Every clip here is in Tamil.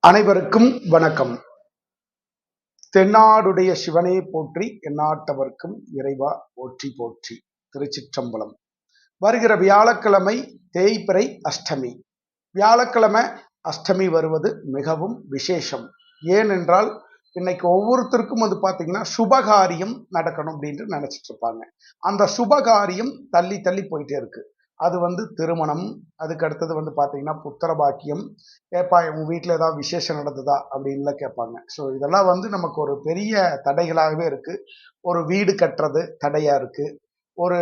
அனைவருக்கும் வணக்கம். தென்னாடுடைய சிவனே போற்றி, எந்நாட்டவர்க்கும் இறைவா போற்றி போற்றி. திருச்சிற்றம்பலம். வருகிற வியாழக்கிழமை தேய்பிறை அஷ்டமி. வியாழக்கிழமை அஷ்டமி வருவது மிகவும் விசேஷம். ஏனென்றால் இன்னைக்கு ஒவ்வொருத்தருக்கும் பார்த்தீங்கன்னா சுபகாரியம் நடக்கணும் அப்படின்னு நினைச்சிட்டு இருப்பாங்க. அந்த சுபகாரியம் தள்ளி தள்ளி போயிட்டே இருக்கு. அது திருமணம், அதுக்கு அடுத்தது பார்த்தீங்கன்னா புத்திர பாக்கியம். ஏப்பா உங்கள் வீட்டில் ஏதாவது விசேஷம் நடந்ததா அப்படின்லாம் கேட்பாங்க. ஸோ இதெல்லாம் நமக்கு ஒரு பெரிய தடைகளாகவே இருக்குது. ஒரு வீடு கட்டுறது தடையாக இருக்குது. ஒரு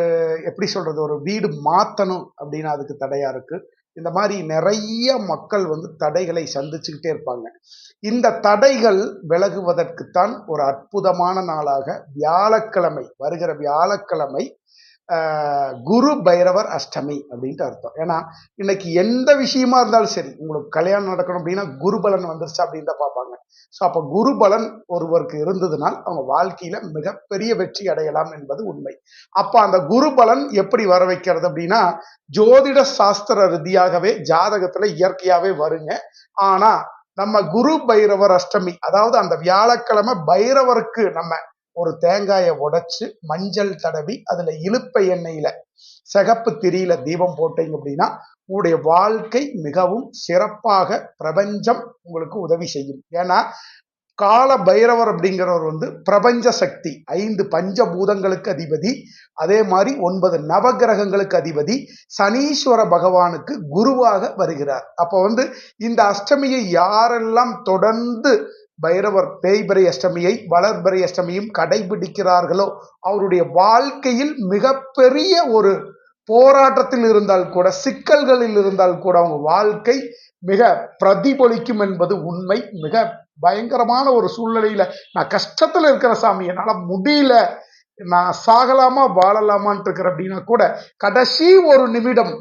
எப்படி சொல்கிறது, ஒரு வீடு மாற்றணும் அப்படின்னா அதுக்கு தடையாக இருக்குது. இந்த மாதிரி நிறைய மக்கள் தடைகளை சந்திச்சுக்கிட்டே இருப்பாங்க. இந்த தடைகள் விலகுவதற்குத்தான் ஒரு அற்புதமான நாளாக வியாழக்கிழமை, வருகிற வியாழக்கிழமை குரு பைரவர் அஷ்டமி அப்படின்ட்டு அர்த்தம். ஏன்னா இன்னைக்கு எந்த விஷயமா இருந்தாலும் சரி, உங்களுக்கு கல்யாணம் நடக்கணும் அப்படின்னா குருபலன் வந்துருச்சு அப்படின்னு தான் பார்ப்பாங்க. ஸோ அப்போ குருபலன் ஒருவருக்கு இருந்ததுனால் அவங்க வாழ்க்கையில மிகப்பெரிய வெற்றி அடையலாம் என்பது உண்மை. அப்ப அந்த குருபலன் எப்படி வர வைக்கிறது அப்படின்னா, ஜோதிட சாஸ்திர ரீதியாகவே ஜாதகத்துல இயற்கையாவே வருங்க. ஆனா நம்ம குரு பைரவர் அஷ்டமி, அதாவது அந்த வியாழக்கிழமை பைரவருக்கு நம்ம ஒரு தேங்காயை உடைச்சு மஞ்சள் தடவி அதுல இலுப்பை எண்ணெயில சிகப்பு திரியில தீபம் போட்டீங்க அப்படின்னா உங்களுடைய வாழ்க்கை மிகவும் சிறப்பாக பிரபஞ்சம் உங்களுக்கு உதவி செய்யும். ஏன்னா கால பைரவர் அப்படிங்கிறவர் பிரபஞ்ச சக்தி, 5 பஞ்சபூதங்களுக்கு அதிபதி, அதே மாதிரி 9 நவகிரகங்களுக்கு அதிபதி, சனீஸ்வர பகவானுக்கு குருவாக வருகிறார். அப்போ இந்த அஷ்டமியை யாரெல்லாம் தொடர்ந்து பைரவர் தேய்பிறை அஷ்டமியை வளர்பிறை அஷ்டமியும் கடைபிடிக்கிறார்களோ அவருடைய வாழ்க்கையில் மிகப்பெரிய ஒரு போராட்டத்தில் இருந்தால் கூட, சிக்கல்களில் இருந்தால் கூட அவங்க வாழ்க்கை மிக பிரதிபலிக்கும் என்பது உண்மை. மிக பயங்கரமான ஒரு சூழ்நிலையில நான் கஷ்டத்துல இருக்கிற சாமி, என்னால முடியல, நான் சாகலாமா வாழலாமான் இருக்கிற அப்படின்னா கூட கடைசி ஒரு நிமிடம்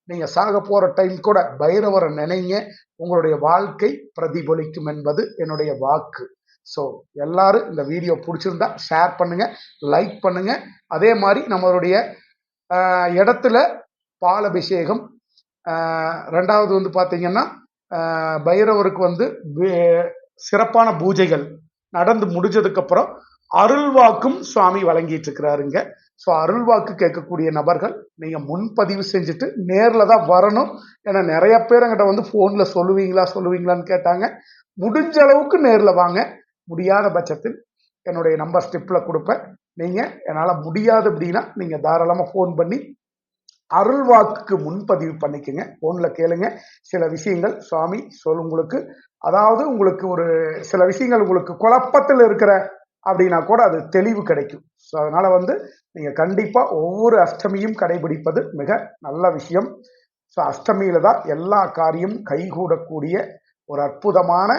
நீங்க சாக போற டைம் கூட பைரவரை நினைங்க, உங்களுடைய வாழ்க்கை பிரதிபலிக்கும் என்பது என்னுடைய வாக்கு. ஸோ எல்லாரும் இந்த வீடியோ பிடிச்சிருந்தா ஷேர் பண்ணுங்க, லைக் பண்ணுங்க. அதே மாதிரி நம்மளுடைய இடத்துல பால் அபிஷேகம், ரெண்டாவது பார்த்தீங்கன்னா பைரவருக்கு சிறப்பான பூஜைகள் நடந்து முடிஞ்சதுக்கு அப்புறம் அருள்வாக்கும் சுவாமி வழங்கிட்டு இருக்கிறாருங்க. ஸோ அருள்வாக்கு கேட்கக்கூடிய நபர்கள் நீங்க முன்பதிவு செஞ்சுட்டு நேரில் தான் வரணும். ஏன்னா நிறைய பேர் என்கிட்ட ஃபோனில் சொல்லுவீங்களான்னு கேட்டாங்க. முடிஞ்ச அளவுக்கு நேரில் வாங்க. முடியாத பட்சத்தில் என்னுடைய நம்பர் ஸ்டிப்பில் கொடுப்பேன். நீங்கள் என்னால் முடியாது அப்படின்னா நீங்கள் தாராளமாக ஃபோன் பண்ணி அருள்வாக்குக்கு முன்பதிவு பண்ணிக்கோங்க. ஃபோனில் கேளுங்க. சில விஷயங்கள் சுவாமி உங்களுக்கு, அதாவது உங்களுக்கு ஒரு சில விஷயங்கள் உங்களுக்கு குழப்பத்தில் இருக்கிற அப்படின்னா கூட அது தெளிவு கிடைக்கும். ஸோ அதனால நீங்கள் கண்டிப்பாக ஒவ்வொரு அஷ்டமியும் கடைபிடிப்பது மிக நல்ல விஷயம். ஸோ அஷ்டமியில தான் எல்லா காரியம் கைகூடக்கூடிய ஒரு அற்புதமான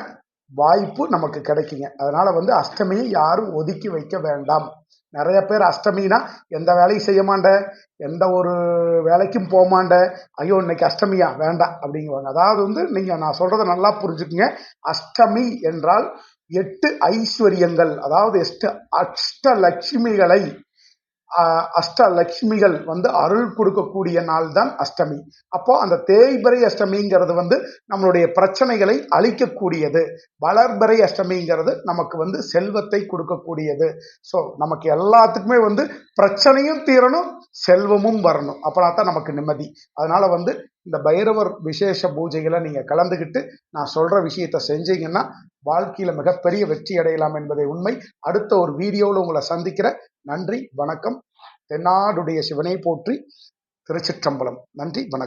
வாய்ப்பு நமக்கு கிடைக்குங்க. அதனால அஷ்டமியை யாரும் ஒதுக்கி வைக்க வேண்டாம். நிறைய பேர் அஷ்டமினா எந்த வேலையும் செய்ய மாட்டேன், எந்த ஒரு வேலைக்கும் போக மாட்டேன், ஐயோ இன்னைக்கு அஷ்டமியா வேண்டாம் அப்படிங்குவாங்க. அதாவது நீங்க நான் சொல்றதை நல்லா புரிஞ்சுக்குங்க. அஷ்டமி என்றால் 8 ஐஸ்வர்யங்கள், அதாவது அஷ்டலட்சுமிகள் அருள் கொடுக்கக்கூடிய நாள் தான் அஷ்டமி. அப்போ அந்த தேய்பிறை அஷ்டமிங்கிறது நம்மளுடைய பிரச்சனைகளை அழிக்கக்கூடியது. வளர்பிறை அஷ்டமிங்கிறது நமக்கு செல்வத்தை கொடுக்கக்கூடியது. ஸோ நமக்கு எல்லாத்துக்குமே பிரச்சனையும் தீரணும், செல்வமும் வரணும். அப்பனா தான் நமக்கு நிம்மதி. அதனால இந்த பைரவர் விசேஷ பூஜைகளை நீங்க கலந்துக்கிட்டு நான் சொல்ற விஷயத்த செஞ்சீங்கன்னா வாழ்க்கையில மிகப்பெரிய வெற்றி அடையலாம் என்பதை உண்மை. அடுத்த ஒரு வீடியோவில் உங்களை சந்திக்கிற. நன்றி, வணக்கம். தென்னாடுடைய சிவனை போற்றி. திருச்சிற்றம்பலம். நன்றி, வணக்கம்.